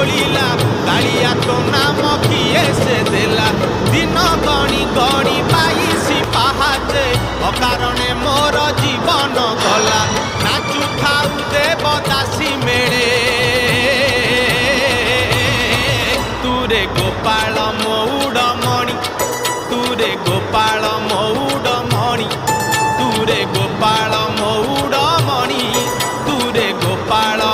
बोलिला कालिया तो नाम किए से देला दिन गणी गणी बाईसी पाहाचे अकारणे मोर जीवन गला नाचु थाउ देवदासी मेले तुरे गोपाल मौडमणि तुरे गोपाल मौडमणि तुरे गोपाल मौडमणि तुरे गोपाल